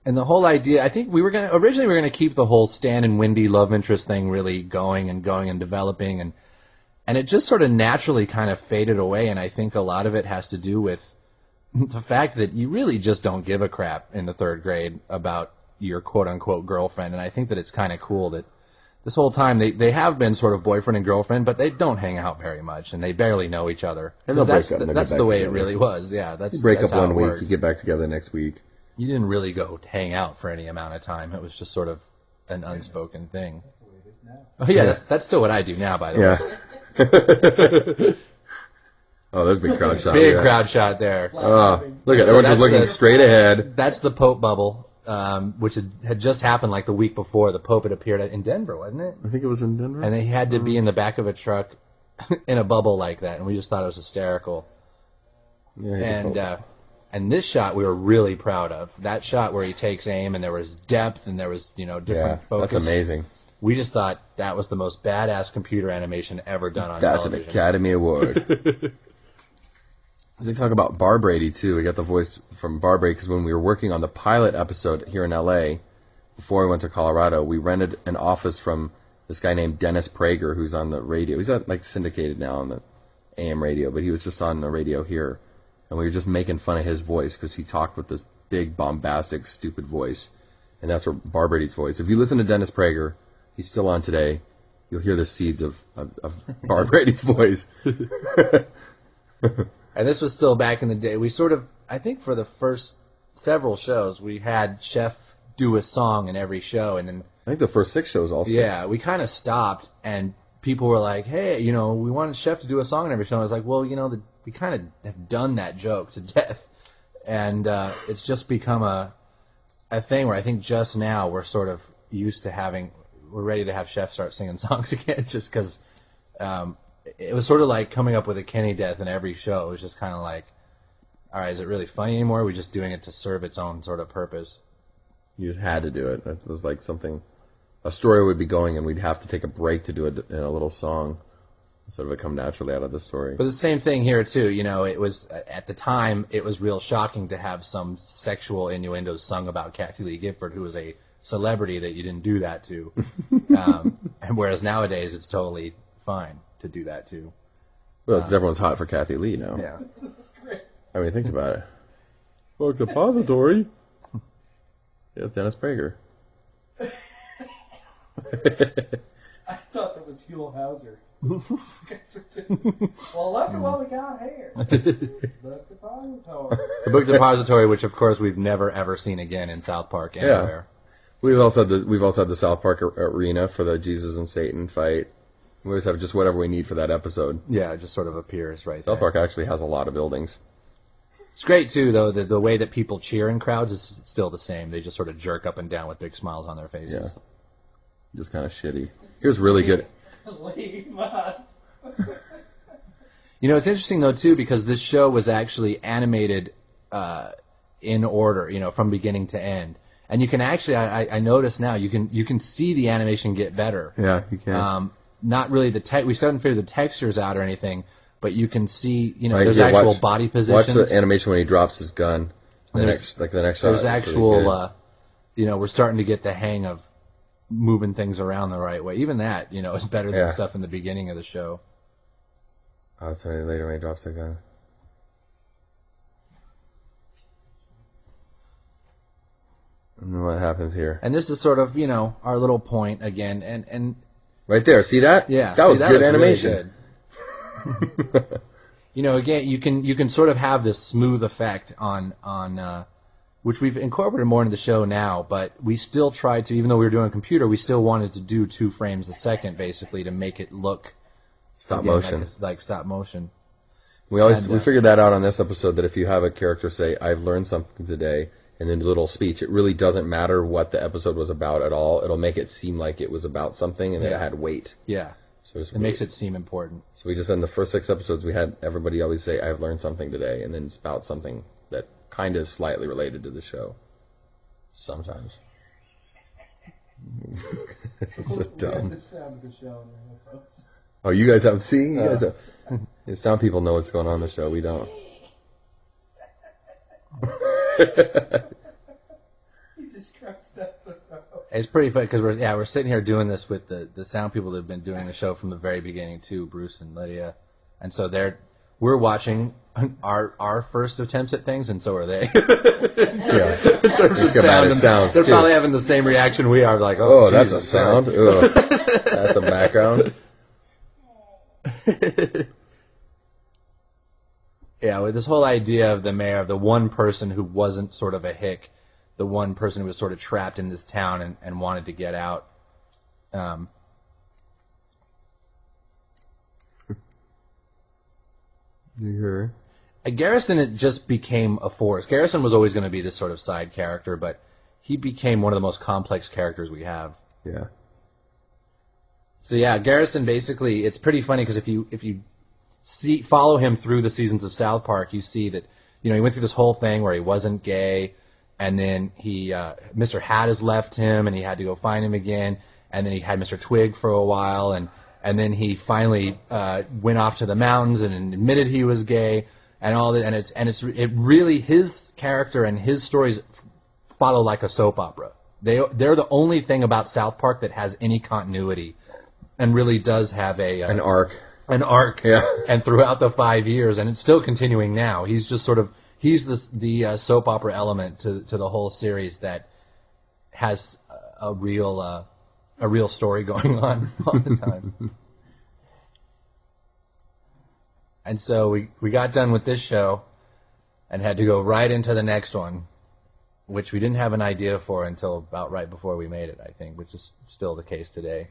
And the whole idea, I think originally we were gonna keep the whole Stan and Wendy love interest thing really going and developing, and it just sort of naturally kind of faded away. And I think a lot of it has to do with the fact that you really just don't give a crap in the third grade about your quote unquote girlfriend. And I think that it's kind of cool that this whole time they have been sort of boyfriend and girlfriend, but they don't hang out very much and they barely know each other. And they'll that's break up and that's get the back way together. it really was. Yeah, that's You break that's up how one it week, worked. you get back together next week. You didn't really go hang out for any amount of time. It was just sort of an unspoken thing. That's the way it is now. Oh yeah, that's still what I do now, by the way. Yeah. Oh, there's a big crowd shot. Big Yeah. crowd shot there. Oh, look at So everyone's that's just looking the- straight ahead. That's the Pope bubble, which had just happened like the week before. The Pope had appeared in Denver, wasn't it? I think it was in Denver. And he had to be in the back of a truck in a bubble like that, and we just thought it was hysterical. Yeah, he's a Pope. And this shot we were really proud of. That shot where he takes aim and there was depth and there was different focus. That's amazing. We just thought that was the most badass computer animation ever done on That's television. an Academy Award. They talk about Bar Brady too. We got the voice from Bar Brady because when we were working on the pilot episode here in LA, before we went to Colorado, we rented an office from this guy named Dennis Prager, who's on the radio. He's like syndicated now on the AM radio, but he was just on the radio here, and we were just making fun of his voice because he talked with this big, bombastic, stupid voice, and that's where Bar Brady's voice. If you listen to Dennis Prager, he's still on today. You'll hear the seeds of Bar Brady's voice. And this was still back in the day. We sort of, I think for the first several shows, we had Chef do a song in every show. And then, I think the first 6 shows also. yeah, we kind of stopped and people were like, hey, we wanted Chef to do a song in every show. And I was like, well, we kind of have done that joke to death. And it's just become a thing where I think just now we're sort of used to we're ready to have Chef start singing songs again just because it was sort of like coming up with a Kenny death in every show. It was just kind of like, all right, is it really funny anymore? Or are we just doing it to serve its own sort of purpose? You just had to do it. It was like a story would be going, and we'd have to take a break to do it in a little song instead of it come naturally out of the story. But the same thing here too. It was at the time it was real shocking to have some sexual innuendos sung about Kathy Lee Gifford, who was a celebrity that you didn't do that to. And whereas nowadays it's totally fine to do that too. Well, because everyone's hot for Kathy Lee now. Yeah. That's great. I mean, think about it. Book depository. Yeah, Dennis Prager. I thought that was Huell Hauser. Well, look at what we got here. Book depository. The book depository, which of course we've never ever seen again in South Park anywhere. We've also had the South Park arena for the Jesus and Satan fight. We always have just whatever we need for that episode. Yeah, it just sort of appears right South there. Park actually has a lot of buildings. It's great too, though. The way that people cheer in crowds is still the same. They just sort of jerk up and down with big smiles on their faces. Yeah. Just kind of shitty. Here's really good. Leave us. It's interesting though too because this show was actually animated in order, from beginning to end. And you can actually, I notice now, you can see the animation get better. Yeah, you can. Not really we still haven't figured the textures out or anything, but you can see, Right, there's here, actual watch- body positions. Watch the animation when he drops his gun. The There's- next shot. There's is really actual, good. we're starting to get the hang of moving things around the right way. Even that, is better than Yeah. stuff in the beginning of the show. I'll tell you later when he drops the gun. And then what happens here? And this is sort of, our little point again, and Right there, see that? yeah, that see, was good looked really animation. good. Again, you can sort of have this smooth effect on which we've incorporated more into the show now, but we still tried to, even though we were doing a computer, we still wanted to do 2 frames a second, basically, to make it look Stop again, motion. like stop motion. We figured that out on this episode, that if you have a character say, "I've learned something today," and then a little speech, it really doesn't matter what the episode was about at all. It'll make it seem like it was about something and that it had weight. Yeah, So it makes it seem important. So we just, in the first 6 episodes, we had everybody always say, "I've learned something today," and then it's about something that kind of is slightly related to the show. Sometimes. It's so We had dumb. the sound of the show in your headphones. Oh, you guys haven't seen? You guys have, some people know what's going on in the show. We don't. You just It's pretty funny because we're sitting here doing this with the sound people that have been doing the show from the very beginning too, Bruce and Lydia, and so we're watching our first attempts at things, and so are they. In terms of sound, they're probably having the same reaction we are. Like, oh, that's a sound. That's a background. Yeah, with this whole idea of the mayor, the one person who wasn't sort of a hick, the one person who was sort of trapped in this town and wanted to get out. You heard? Garrison, it just became a force. Garrison was always going to be this sort of side character, but he became one of the most complex characters we have. Yeah. So yeah, Garrison basically, it's pretty funny because if you follow him through the seasons of South Park, you see that he went through this whole thing where he wasn't gay, and then Mr. Hatt left him, and he had to go find him again, and then he had Mr. Twig for a while, and then he finally went off to the mountains and admitted he was gay, and all that, and it really, his character and his stories follow like a soap opera. They're the only thing about South Park that has any continuity, and really does have an arc. An arc, yeah. And throughout the 5 years, and it's still continuing now. He's just sort of the soap opera element to the whole series that has a real story going on all the time. And so we got done with this show and had to go right into the next one, which we didn't have an idea for until about right before we made it, I think, which is still the case today.